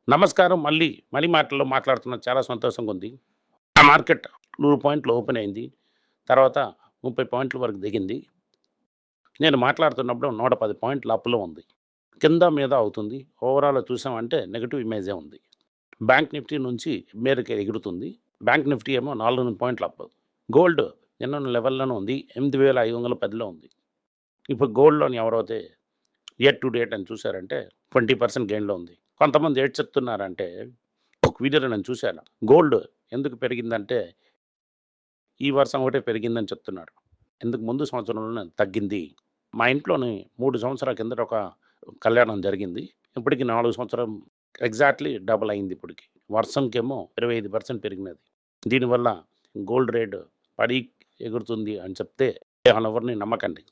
నమస్కారం. మళ్ళీ మాటల్లో మాట్లాడుతున్నాను. చాలా సంతోషంగా ఉంది. ఆ మార్కెట్ 100 పాయింట్లు ఓపెన్ అయింది. తర్వాత 30 పాయింట్ల వరకు దిగింది. నేను మాట్లాడుతున్నప్పుడు 110 పాయింట్ల అప్‌లో ఉంది. కింద మీద అవుతుంది. ఓవరాల్‌గా చూసామంటే నెగెటివ్ ఇమేజే ఉంది. బ్యాంక్ నిఫ్టీ నుంచి మీదకి ఎగురుతుంది. బ్యాంక్ నిఫ్టీ ఏమో 400 పాయింట్ల అప్. గోల్డ్ నిన్న లెవెల్‌లోనే ఉంది. 8510లో ఉంది. ఇప్పుడు గోల్డ్‌లోని ఎవరైతే ఇయర్ టు డేట్ అని చూసారంటే 20% గెయిన్‌లో ఉంది. కొంతమంది ఏటి చెప్తున్నారంటే ఒక వీడియోలో నేను చూశాను. గోల్డ్ ఎందుకు పెరిగిందంటే, ఈ వర్షం ఒకటే పెరిగిందని చెప్తున్నారు. ఇంతకు ముందు సంవత్సరంలోనే తగ్గింది. మా ఇంట్లోని 3 సంవత్సరాల కిందట ఒక కళ్యాణం జరిగింది. ఇప్పటికి 4 సంవత్సరం ఎగ్జాక్ట్‌లీ డబుల్ అయింది ఇప్పటికి. వర్షంకేమో 25% పెరిగినది. దీనివల్ల గోల్డ్ రేట్ పడి ఎగురుతుంది అని చెప్తే ఎవరిని నమ్మకండి.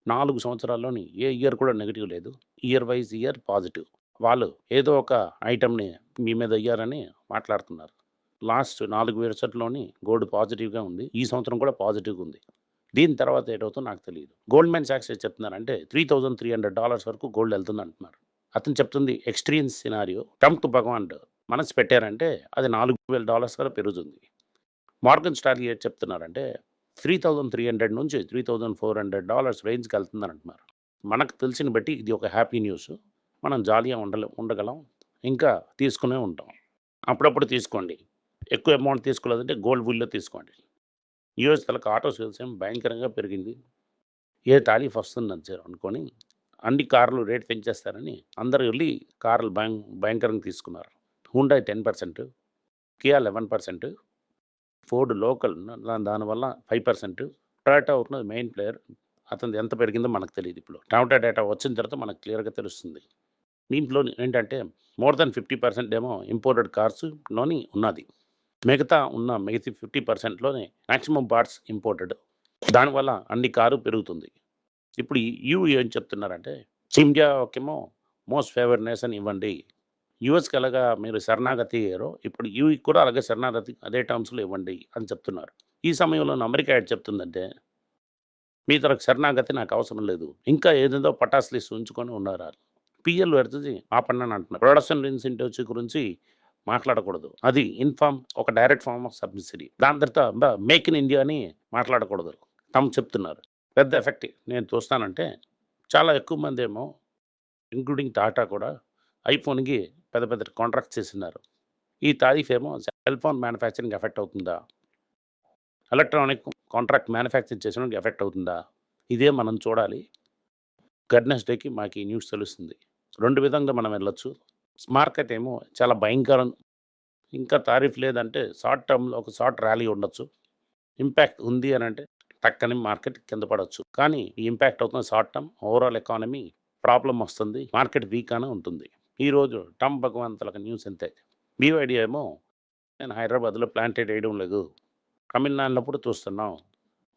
4 సంవత్సరాల్లోని ఏ ఇయర్ కూడా నెగెటివ్ లేదు. Year wise year positive. వాళ్ళు ఏదో ఒక ఐటెమ్‌ని మీ మీద ఎయ్యారని మాట్లాడుతున్నారు. లాస్ట్ 4 విడతల్లోని గోల్డ్ పాజిటివ్‌గా ఉంది. ఈ సంవత్సరం కూడా పాజిటివ్‌గా ఉంది. దీని తర్వాత ఏటవుతుందో నాకు తెలీదు. గోల్డ్‌మ్యాన్ సాక్స్ ఏం చెప్తున్నారంటే $3,300 వరకు గోల్డ్ ఎళ్తుందంటున్నారు. అతను చెప్తుంది ఎక్స్‌ట్రీమ్ సినారియో. ట్రంప్ భగవాన్ మనసు పెట్టారంటే అది $4,000 కల్లా పెరుగుతుంది. మార్గన్ స్టాన్లీ ఏటి చెప్తున్నారంటే 3,300 నుంచి $3,400 రేంజ్‌కి ఎళ్తుందంటున్నారు. మనకు తెలిసిన బట్టి ఇది ఒక హ్యాపీ న్యూస్. మనం జాలీగా ఉండగలం. ఇంకా తీసుకునే ఉంటాం. అప్పుడప్పుడు తీసుకోండి. ఎక్కువ అమౌంట్ తీసుకోలేదంటే గోల్డ్ బుల్‌లో తీసుకోండి. యూఎస్ తాలూకా ఆటో సేల్స్ ఏమో భయంకరంగా పెరిగింది. ఏ తారీఫ్ వస్తుందని అనుకోని అన్ని కార్లు రేట్ పెంచేస్తారని అందరూ ఎళ్లి కార్లు భయంకరంగా తీసుకున్నారు. హుండాయ్ 10%, కియా 11%, ఫోర్డ్ లోకల్ దానివల్ల 5%, టొయోటా ఉన్నది మెయిన్ ప్లేయర్. అతనిది ఎంత పెరిగిందో మనకు తెలీదు ఇప్పుడు. టొయోటా డేటా వచ్చిన తర్వాత మనకు క్లియర్‌గా తెలుస్తుంది. దీంట్లో ఏంటంటే మోర్ దాన్ 50% ఏమో ఇంపోర్టెడ్ కార్స్‌లోని ఉన్నది. మిగతా 50% మాక్సిమం పార్ట్స్ ఇంపోర్టెడ్. దానివల్ల అన్ని కారు పెరుగుతుంది. ఇప్పుడు EU ఏం చెప్తున్నారంటే ఇండియాకేమో మోస్ట్ ఫేవర్డ్ నేషన్ ఇవ్వండి. యూఎస్‌కి ఎలాగా మీరు శరణాగతి అయ్యారో ఇప్పుడు యూఈకి కూడా అలాగే శరణాగతి అదే టర్మ్స్‌లో ఇవ్వండి అని చెప్తున్నారు. ఈ సమయంలోనే అమెరికా ఏటి చెప్తుందంటే మీ తరకు శరణాగతి నాకు అవసరం లేదు. ఇంకా ఏదేదో పటాస్ లిస్ట్ ఉంచుకొని ఉన్నారు ఆళ్ళు. పీఎల్ పెడితే ఆపండి అని అంటున్నారు. ప్రొడక్షన్ ఇన్సెంటివ్స్ గురించి మాట్లాడకూడదు. అది ఒక డైరెక్ట్ ఫార్మ్ ఆఫ్ సబ్సిడీ. దాని తర్వాత మేక్ ఇన్ ఇండియా అని మాట్లాడకూడదు. ట్రంప్ చెప్తున్నారు. పెద్ద ఎఫెక్ట్ నేను చూస్తానంటే చాలా ఎక్కువ మందేమో ఇంక్లూడింగ్ టాటా కూడా ఐఫోన్‌కి పెద్ద పెద్ద కాంట్రాక్ట్స్ చేస్తున్నారు. ఈ తారీఫ్ ఏమో సెల్ ఫోన్ మ్యానుఫ్యాక్చరింగ్‌కి ఎఫెక్ట్ అవుతుందా? ఎలక్ట్రానిక్ కాంట్రాక్ట్ మ్యానుఫ్యాక్చర్ చేసినోళ్ళకి ఎఫెక్ట్ అవుతుందా? ఇదే మనం చూడాలి. వెడ్నెస్‌డేకి మాకు ఈ న్యూస్ తెలుస్తుంది. 2 విధంగా మనం వెళ్ళొచ్చు. మార్కెట్ ఏమో చాలా భయంకరం. ఇంకా తారీఫ్ లేదంటే షార్ట్ టర్మ్‌లో ఒక షార్ట్ ర్యాలీ ఉండొచ్చు. ఇంపాక్ట్ ఉంది అనంటే టక్కని మార్కెట్ కింద పడొచ్చు. కానీ ఈ ఇంపాక్ట్ అవుతున్న short term overall economy problem వస్తుంది. మార్కెట్ వీక్‌గానే ఉంటుంది. ఈరోజు ట్రంప్ భగవాన్ తాలూకా న్యూస్ ఇంతే. బీవైడీ ఏమో నేను హైదరాబాద్‌లో ప్లాంటెడ్ వేయడం లేదు. తమిళనాడులో కూడా చూస్తున్నాం.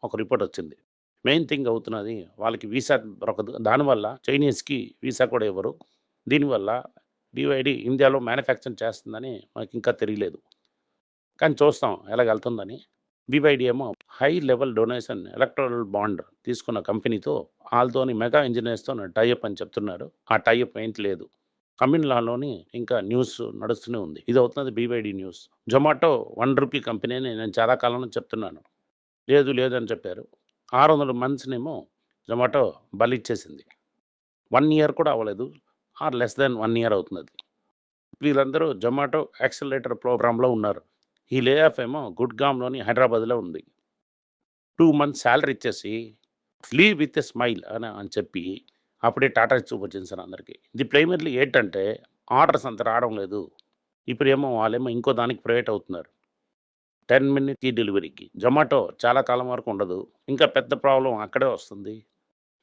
ఒక రిపోర్ట్ వచ్చింది. మెయిన్ థింగ్ అవుతున్నది వాళ్ళకి వీసా దొరకదు. దానివల్ల చైనీస్‌కి వీసా కూడా ఇవ్వరు. దీనివల్ల బీవైడీ ఇండియాలో మ్యానుఫ్యాక్చరింగ్ చేస్తుందని మనకింకా తెలియలేదు. కానీ చూస్తాం ఎలాగెళ్తుందని. బీవైడీ ఏమో high level donation electoral bond తీసుకున్న కంపెనీతో ఆళ్ళతోని మెగా ఇంజినీర్స్‌తోని టై అప్ అని చెప్తున్నారు. ఆ టై అప్ ఏంటి లేదు. తమిళనాడులోని ఇంకా న్యూస్ నడుస్తూనే ఉంది. ఇది అవుతున్నది బీవైడీ న్యూస్. జొమాటో రూ. 1 కంపెనీ అని నేను చాలా కాలం నుంచి చెప్తున్నాను. లేదు అని చెప్పారు. 600 మంత్స్‌నేమో జొమాటో బలిచ్చేసింది. 1 ఇయర్ కూడా అవ్వలేదు. ఆర్ లెస్ దాన్ 1 ఇయర్ అవుతున్నది. వీళ్ళందరూ జొమాటో యాక్సిలరేటర్ ప్రోగ్రామ్‌లో ఉన్నారు. ఈ లే ఆఫ్ ఏమో గుడ్గామ్‌లోని హైదరాబాద్‌లో ఉంది. 2 మంత్స్ సాలరీ ఇచ్చేసి లీవ్ విత్ ఎ స్మైల్ అని చెప్పి అప్పుడే టాటా చూపించేసారు అందరికి. ఇది ప్రైమర్లీ ఏంటంటే ఆర్డర్స్ అంత రావడం లేదు. ఇప్పుడేమో వాళ్ళేమో ఇంకో దానికి ప్రైవేట్ అవుతున్నారు. 10 మినిట్‌కి డెలివరీకి. జొమాటో చాలా కాలం వరకు ఉండదు. ఇంకా పెద్ద ప్రాబ్లమ్ అక్కడే వస్తుంది.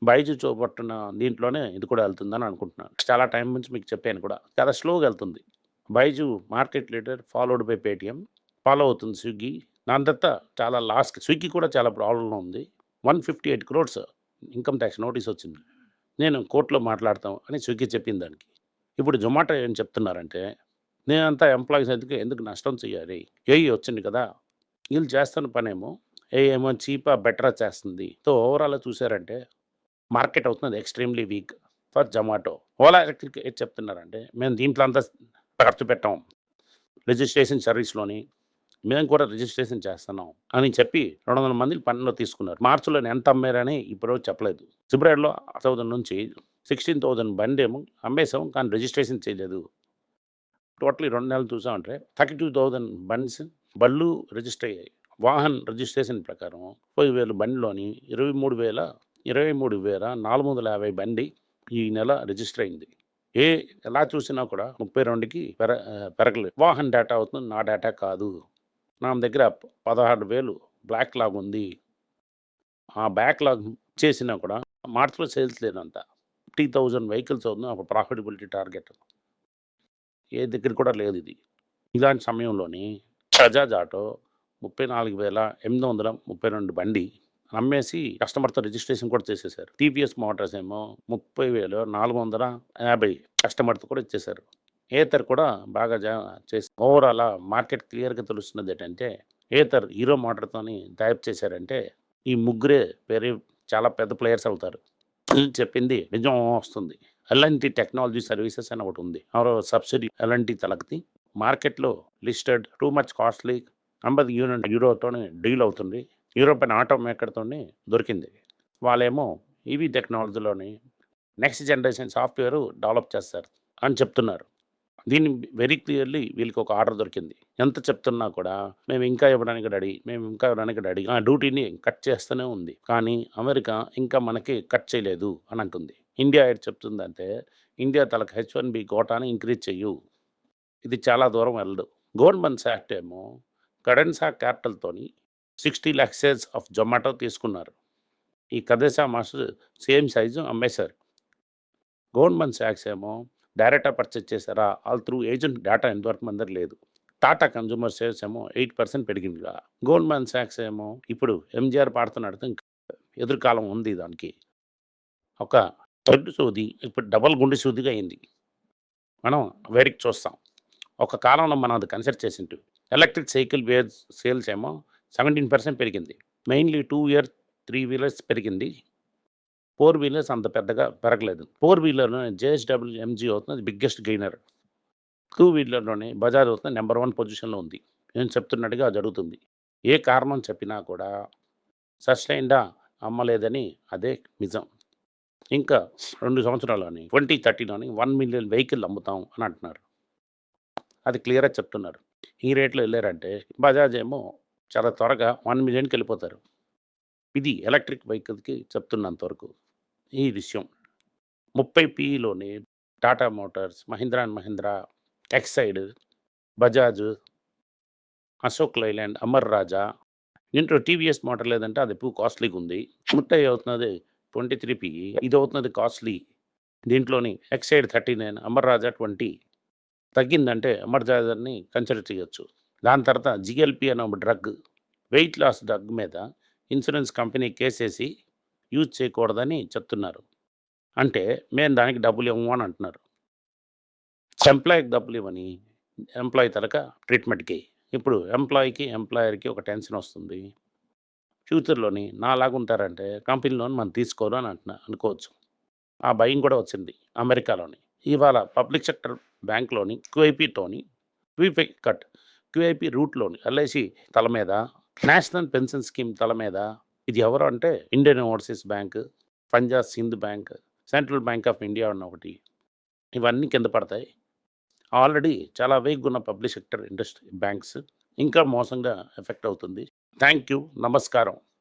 బైజు చూపట్టున దీంట్లోనే ఇది కూడా ఎళ్తుందని అనుకుంటున్నాను. చాలా టైం నుంచి మీకు చెప్పాను కూడా. చాలా స్లోగా ఎళ్తుంది. Byju market leader followed by Paytm. Follow అవుతుంది స్విగ్గీ. దాని తర్వాత చాలా లాస్ట్‌కి స్విగ్గీ కూడా చాలా ప్రాబ్లమ్‌లో ఉంది. 158 క్రోర్స్ ఇన్‌కమ్ టాక్స్ నోటీస్ వచ్చింది. నేను కోర్ట్‌లో మాట్లాడతాం అని స్విగ్గీ చెప్పింది దానికి. ఇప్పుడు జొమాటో ఏం చెప్తున్నారంటే నేనంతా ఎంప్లాయీస్ ఎందుకు నష్టం చేయాలి? ఏఈ వచ్చింది కదా! వీళ్ళు చేస్తున్న పనేమో ఏఐ ఏమో చీపా, బెటరా చేస్తుంది. సో, ఓవరాల్‌గా చూసారంటే మార్కెట్ అవుతున్నది extremely week for Zomato. Ola electric ఏది చెప్తున్నారంటే మేము దీంట్లో అంతా ఖర్చు పెట్టాం రిజిస్ట్రేషన్ సర్వీస్‌లోని. మేము కూడా రిజిస్ట్రేషన్ చేస్తున్నాం అని చెప్పి 200 మందిని పనిలో తీసుకున్నారు. మార్చ్‌లోని ఎంత అమ్మారని ఇప్పటివరకు చెప్పలేదు. ఫిబ్రవరిలో 1000 నుంచి 16,000 బండేమో అమ్మేసాం. కానీ రిజిస్ట్రేషన్ చేయలేదు. టోటల్ ఈ 2 నెలలు చూసామంటే 32,000 బళ్ళు రిజిస్టర్ అయ్యాయి. వాహన్ రిజిస్ట్రేషన్ ప్రకారం 30,000 బండిలోని 23,450 బండి ఈ నెల రిజిస్టర్ అయింది. ఎలా చూసినా కూడా 32కి పెరగలేదు. వాహన్ డేటా అవుతుంది. నా డేటా కాదు. నా దగ్గర 16,000 బ్యాక్‌లాగ్ ఉంది. ఆ బ్యాక్‌లాగ్ చేసినా కూడా మార్చ్‌లో సేల్స్ లేదంట. 50,000 వెహికల్స్ అవుతుంది. ఒక ప్రాఫిటబిలిటీ టార్గెట్. ఏ దగ్గర కూడా లేదు ఇది. ఇలాంటి సమయంలోని బజాజ్ ఆటో 34,832 బండి అమ్మేసి కస్టమర్‌తో రిజిస్ట్రేషన్ కూడా చేసేసారు. టీవీఎస్ మోటార్స్ ఏమో 30,450 కస్టమర్‌తో కూడా ఇచ్చేసారు. ఏతర్ కూడా బాగా చేసి ఓవరాల్ మార్కెట్ క్లియర్‌గా తెలుస్తున్నదేంటంటే ఏతర్ హీరో మోటార్‌తోని టైప్ చేశారంటే ఈ ముగ్గురే చాలా పెద్ద ప్లేయర్స్ అవుతారు. చెప్పింది నిజం వస్తుంది. ఎల్ఎన్‌టి టెక్నాలజీ సర్వీసెస్ అని ఒకటుంది. సబ్సిడీ ఎల్ఎన్‌టి తలక్తి మార్కెట్‌లో లిస్టెడ్ టూ మచ్ కాస్ట్‌లీ 50 యూరోతోని డీల్ అవుతుంది. యూరోపియన్ ఆటో మేకర్‌తోని దొరికింది. వాళ్ళేమో ఈవీ టెక్నాలజీలోని నెక్స్ట్ జనరేషన్ సాఫ్ట్‌వేర్ డెవలప్ చేస్తారు అని చెప్తున్నారు. దీన్ని వెరీ క్లియర్‌లీ వీళ్ళకి ఒక ఆర్డర్ దొరికింది. ఎంత చెప్తున్నా కూడా మేము ఇంకా ఇవ్వడానికి రెడీ. ఆ డ్యూటీని కట్ చేస్తూనే ఉంది. కానీ అమెరికా ఇంకా మనకి కట్ చేయలేదు అని అంటుంది. ఇండియా ఏటి చెప్తుందంటే ఇండియా తలకు హెచ్-1బీ కోటాని ఇంక్రీజ్ చెయ్యు. ఇది చాలా దూరం వెళ్ళదు. గోల్డ్‌మన్ సాక్స్ ఏమో కడెన్సా క్యాపిటల్‌తోని 60 లాక్ షేర్స్ ఆఫ్ జొమాటో తీసుకున్నారు. ఈ కదేసా మాస్టర్ సేమ్ సైజు అమ్మేశారు. గోల్డ్‌మన్ సాక్స్ ఏమో డైరెక్ట్‌గా పర్చేజ్ చేశారా? ఆల్ త్రూ ఏజెంట్ డేటా ఇంతవరకు మన దగ్గర లేదు. టాటా కన్స్యూమర్ షేర్స్ ఏమో 8% పెరిగిందిగా. గోల్డ్‌మన్ సాక్స్ ఏమో ఇప్పుడు ఎంజీఆర్ పాడుతున్నట్టు ఇంకా ఎదురుకాలం ఉంది దానికి. ఒక థ్రెడ్ సూది ఇప్పుడు డబుల్ గుండు సూదిగా అయింది. మనం వేడికి చూస్తాం. ఒక కాలంలో మనం అది కన్సిడర్ చేసింటు. ఎలక్ట్రిక్ సైకిల్ సేల్స్ ఏమో 17% పెరిగింది. మెయిన్‌లీ 2 వీలర్, 3 వీలర్స్ పెరిగింది. 4 వీలర్స్ అంత పెద్దగా పెరగలేదు. 4 వీలర్‌లోనే జేఎస్‌డబ్ల్యూ ఎంజీ అవుతుంది బిగ్గెస్ట్ గెయినర్. 2 వీలర్‌లోనే బజాజ్ అవుతుంది నంబర్ 1 పొజిషన్‌లో ఉంది. నేను చెప్తున్నట్టుగా జరుగుతుంది. ఏ కారణం చెప్పినా కూడా సస్టైన్డ్‌గా అమ్మలేదని అదే నిజం. ఇంకా 2 సంవత్సరాల్లోని 2030లోని 1 మిలియన్ వెహికల్ అమ్ముతాం అని అంటున్నారు. అది క్లియర్‌గా చెప్తున్నారు. ఈ రేట్‌లో ఎళ్లారంటే బజాజ్ ఏమో చాలా త్వరగా 1 మిలియన్‌కి వెళ్ళిపోతారు. ఇది ఎలక్ట్రిక్ వెహికల్‌కి చెప్తున్నంత వరకు ఈ విషయం. 30 పీఈలోనే Tata motors, Mahindra and Mahindra, Exide, Bajaj, Ashok Leyland, Amara Raja, దీంట్లో టీవీఎస్ మోటార్ లేదంటే అది ఎక్కువ కాస్ట్‌లీగా ఉంది. 30 అవుతున్నది 23 పీఈ. ఇది అవుతున్నది కాస్ట్‌లీ. దీంట్లోని ఎక్సైడ్ 39, అమర్ రాజా 20 తగ్గిందంటే అమర్ రాజాని కన్సిడర్ చేయొచ్చు. దాని తర్వాత జీఎల్పీ అనే ఒక డ్రగ్, వెయిట్ లాస్ డ్రగ్ మీద ఇన్సూరెన్స్ కంపెనీ కేసేసి యూజ్ చేయకూడదని చెప్తున్నారు. అంటే మేము దానికి డబ్బులు ఇవ్వము అని అంటున్నారు. ఎంప్లాయీకి డబ్బులు ఇవ్వని ఎంప్లాయీ తరక ట్రీట్మెంట్‌కి. ఇప్పుడు ఎంప్లాయర్‌కి ఒక టెన్షన్ వస్తుంది. ఫ్యూచర్‌లోని నాలాగా ఉంటారంటే కంపెనీలోని మనం తీసుకోరు అని అనుకోవచ్చు. ఆ భయం కూడా వచ్చింది అమెరికాలోని. ఇవాళ పబ్లిక్ సెక్టర్ బ్యాంక్‌లోని క్యూఐపీతోని క్యూఐపీ రూట్‌లోని ఎల్ఐసి తల మీద, నేషనల్ పెన్షన్ స్కీమ్ తల మీద ఇది ఎవరు అంటే Indian overseas bank, Punjab Sindh bank, central bank of India అన్న ఒకటి. ఇవన్నీ కింద పడతాయి. ఆల్రెడీ చాలా వీక్‌గా ఉన్న పబ్లిక్ సెక్టర్ బ్యాంక్స్ ఇంకా మోసంగా ఎఫెక్ట్ అవుతుంది. Thank you. నమస్కారం.